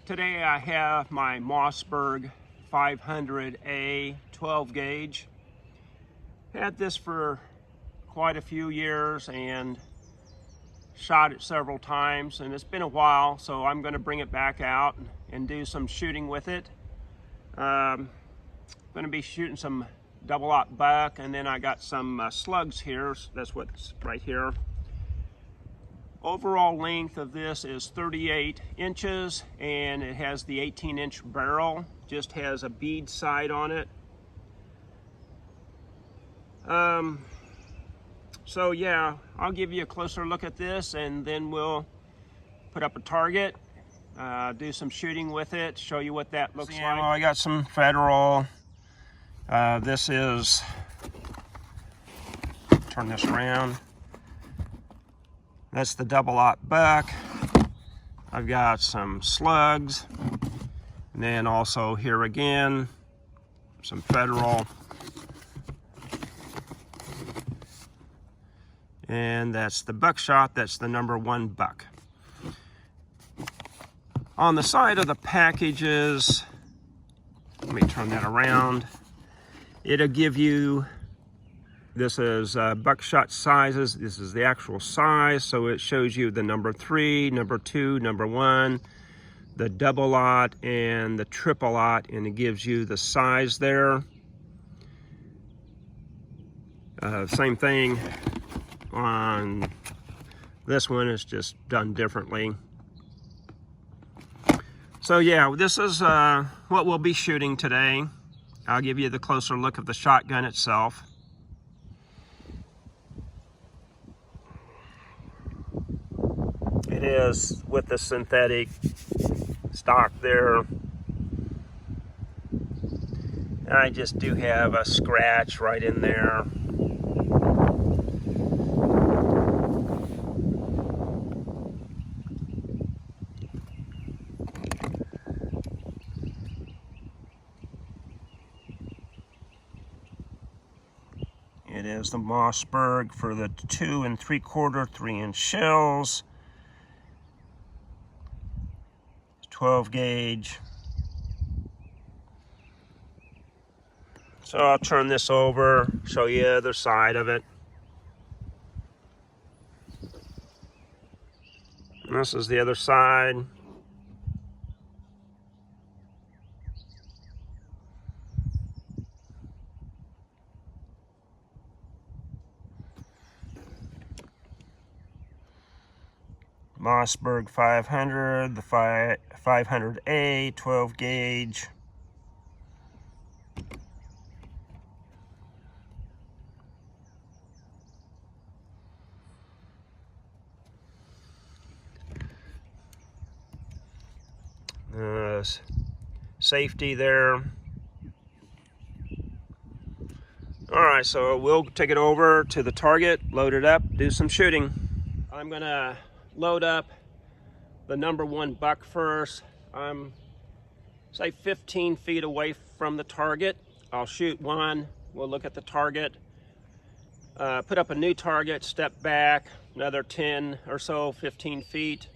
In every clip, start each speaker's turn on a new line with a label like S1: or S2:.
S1: Today I have my Mossberg 500A 12 gauge. Had this for quite a few years and shot it several times, and it's been a while, so I'm going to bring it back out and do some shooting with it. Going to be shooting some double-aught buck, and then I got some slugs here. That's what's right here. Overall length of this is 38 inches, and it has the 18-inch barrel. Just has a bead sight on it. So yeah, I'll give you a closer look at this, and then we'll put up a target, do some shooting with it, show you what that looks like. Well, I got some Federal. This is, turn this around. That's the double-aught buck. I've got some slugs, and then also here again, some Federal. And that's the buckshot. That's the #1 buck. On the side of the packages, let me turn that around. It'll give you, this is buckshot sizes. This is the actual size, so it shows you the #3, #2, #1, the double-aught and the triple-aught, and it gives you the size there. Same thing on this one, is just done differently. So yeah, this is what we'll be shooting today. I'll give you the closer look of the shotgun itself. It is with the synthetic stock there. I just do have a scratch right in there. It is the Mossberg for the 2 3/4, 3-inch shells. 12 gauge. So I'll turn this over, show you the other side of it. And this is the other side. Mossberg 500, the 500A 12 gauge. Safety there. All right, so we'll take it over to the target, load it up, do some shooting. I'm gonna load up the #1 buck first. I'm say 15 feet away from the target. I'll shoot one, we'll look at the target, put up a new target, step back another 10 or so, 15 feet,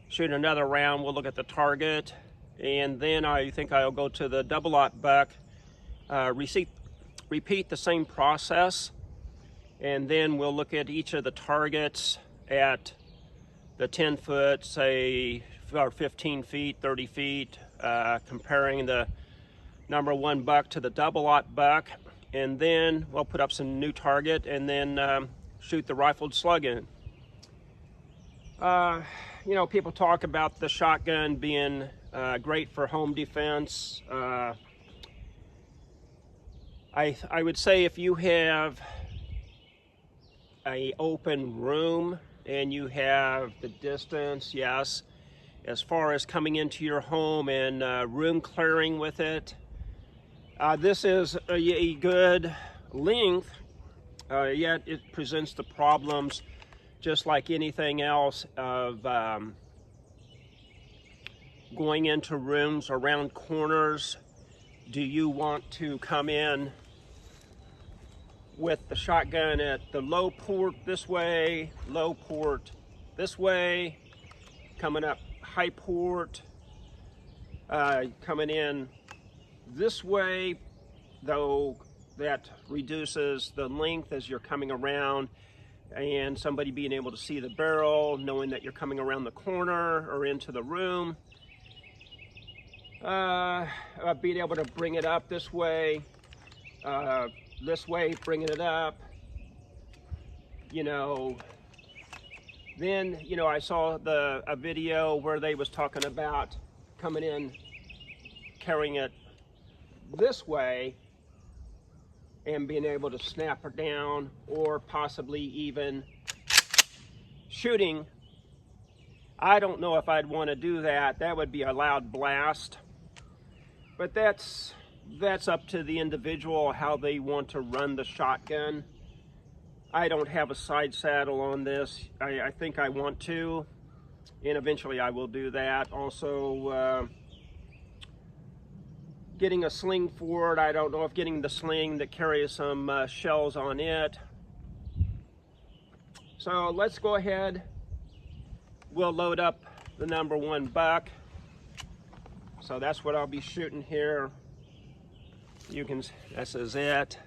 S1: shoot another round, we'll look at the target, and then I think I'll go to the double-aught buck, repeat the same process, and then we'll look at each of the targets at the 10 foot, say, or 15 feet, 30 feet, comparing the #1 buck to the double-aught buck, and then we'll put up some new target and then shoot the rifled slug in. You know, people talk about the shotgun being great for home defense. I would say if you have an open room and you have the distance, yes, as far as coming into your home and room clearing with it, this is a good length, yet it presents the problems just like anything else of going into rooms around corners. Do you want to come in with the shotgun at the low port this way, low port this way, coming up high port coming in this way, though that reduces the length as you're coming around, and somebody being able to see the barrel, knowing that you're coming around the corner or into the room. Being able to bring it up this way, bringing it up, you know. Then, you know, I saw a video where they was talking about coming in, carrying it this way, and being able to snap her down, or possibly even shooting. I don't know if I'd want to do that. That would be a loud blast. But that's up to the individual, how they want to run the shotgun. I don't have a side saddle on this. I think I want to, and eventually I will do that. Also, getting a sling for it. I don't know if getting the sling that carries some shells on it. So let's go ahead. We'll load up the #1 buck. So that's what I'll be shooting here. You can, this is it.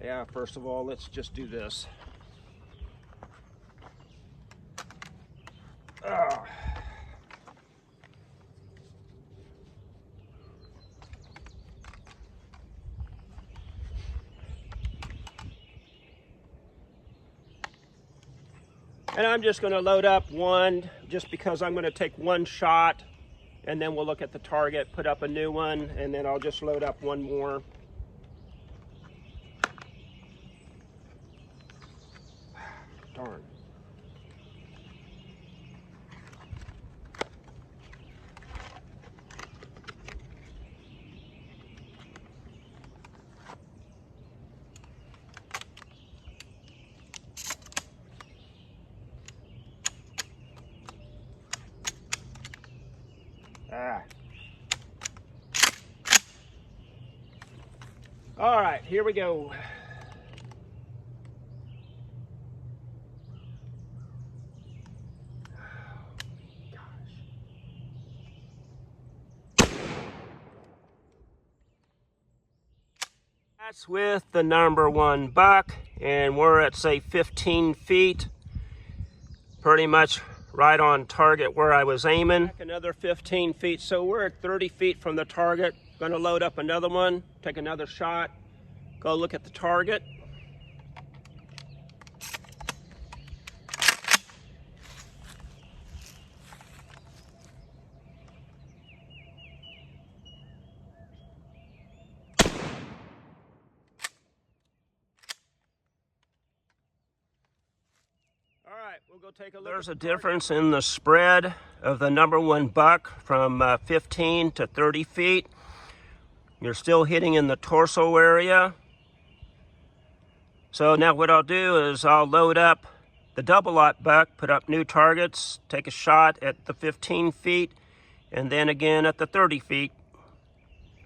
S1: Yeah, first of all, let's just do this. And I'm just going to load up one, just because I'm going to take one shot, and then we'll look at the target, put up a new one, and then I'll just load up one more. Darn. All right, here we go. That's with the #1 buck, and we're at, say, 15 feet. Pretty much right on target where I was aiming. Another 15 feet, so we're at 30 feet from the target. Gonna load up another one, take another shot, go look at the target. All right, we'll go take a look. There's a difference in the spread of the #1 buck from 15 to 30 feet. You're still hitting in the torso area. So now what I'll do is I'll load up the double-aught buck, put up new targets, take a shot at the 15 feet, and then again at the 30 feet.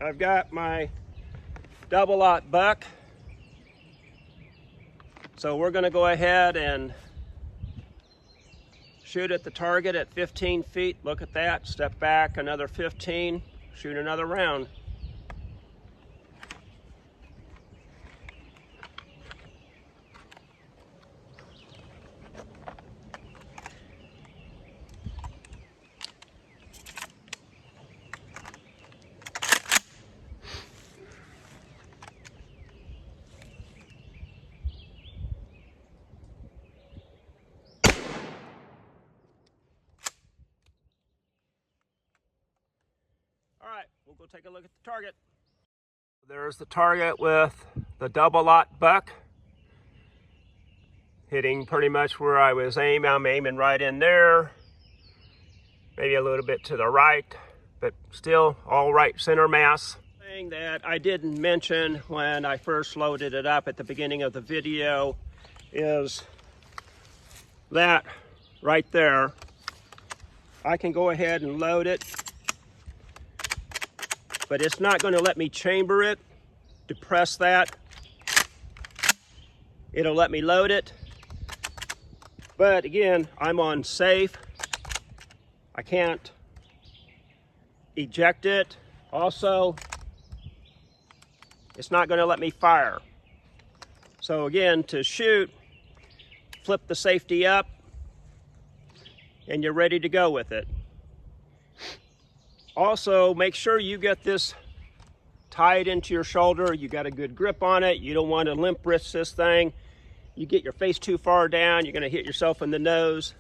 S1: I've got my double-aught buck. So we're gonna go ahead and shoot at the target at 15 feet. Look at that, step back another 15, shoot another round. All right, we'll go take a look at the target. There's the target with the double-aught buck. Hitting pretty much where I was aiming. I'm aiming right in there. Maybe a little bit to the right, but still all right center mass. Thing that I didn't mention when I first loaded it up at the beginning of the video is that right there. I can go ahead and load it, but it's not going to let me chamber it. Depress that. It'll let me load it, But again, I'm on safe. I can't eject it. Also, it's not going to let me fire. So again, to shoot, flip the safety up and you're ready to go with it. Also, make sure you get this tied into your shoulder. You got a good grip on it. You don't want to limp wrist this thing. You get your face too far down, you're going to hit yourself in the nose.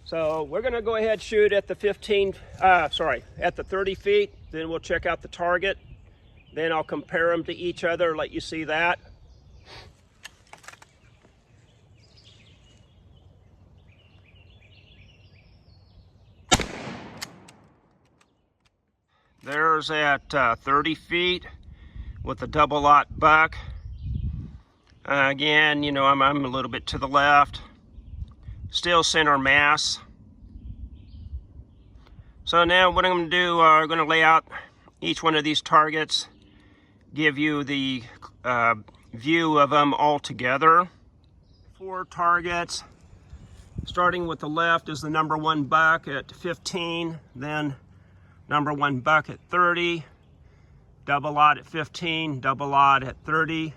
S1: So we're going to go ahead and shoot at the at the 30 feet. Then we'll check out the target. Then I'll compare them to each other, let you see that. There's at 30 feet with a double lot buck. Again, you know, I'm a little bit to the left. Still center mass. So now what I'm going to do, I'm going to lay out each one of these targets, give you the view of them all together. 4 targets. Starting with the left is the number 1 buck at 15, then number 1 buck at 30, double lot at 15, double lot at 30.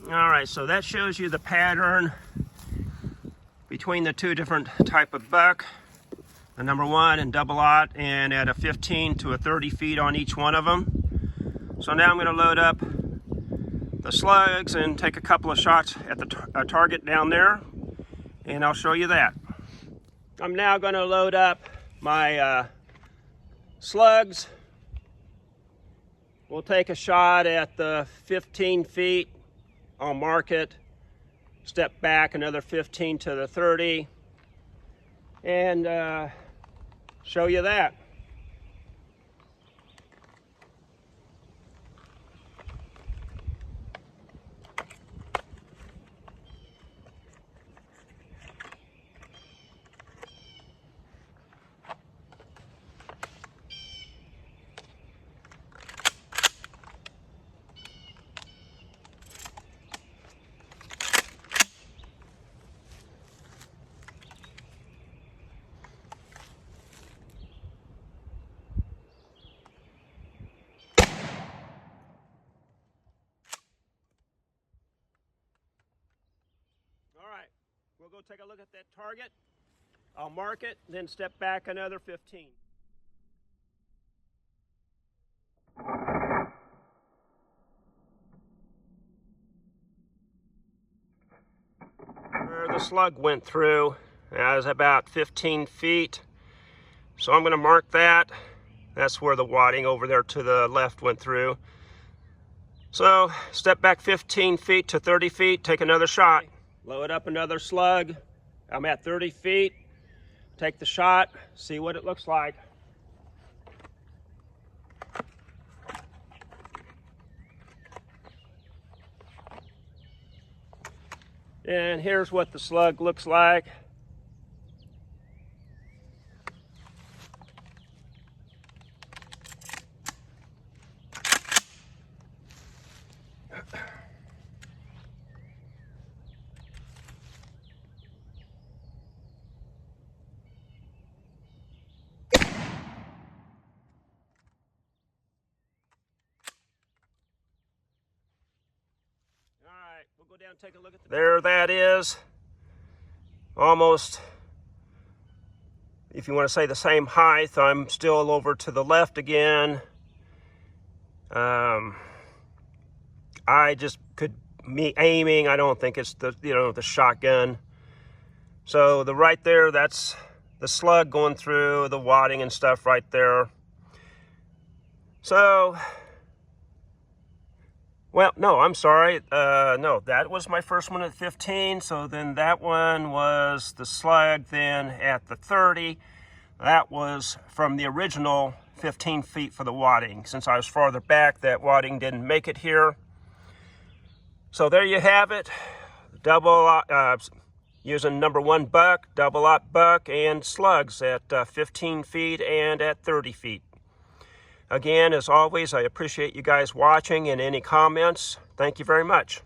S1: All right, so that shows you the pattern between the 2 different type of buck, the number 1 and double lot, and at a 15 to a 30 feet on each one of them. So now I'm going to load up the slugs and take a couple of shots at the target down there, and I'll show you that. I'm now going to load up my slugs. We'll take a shot at the 15 feet. I'll mark it, step back another 15 to the 30, and show you that. All right, we'll go take a look at that target. I'll mark it, then step back another 15. Where the slug went through, that was about 15 feet. So I'm going to mark that. That's where the wadding over there to the left went through. So step back 15 feet to 30 feet, take another shot. Load up another slug. I'm at 30 feet. Take the shot, see what it looks like. And here's what the slug looks like. We'll go down and take a look at there that is. Almost, if you want to say the same height. I'm still over to the left again. I just could me aiming. I don't think it's the shotgun. So the right there, that's the slug going through the wadding and stuff right there. So, well, no, I'm sorry. No, that was my first one at 15. So then that one was the slug then at the 30. That was from the original 15 feet for the wadding. Since I was farther back, that wadding didn't make it here. So there you have it. Using number 1 buck, double op buck, and slugs at 15 feet and at 30 feet. Again, as always, I appreciate you guys watching, and any comments, thank you very much.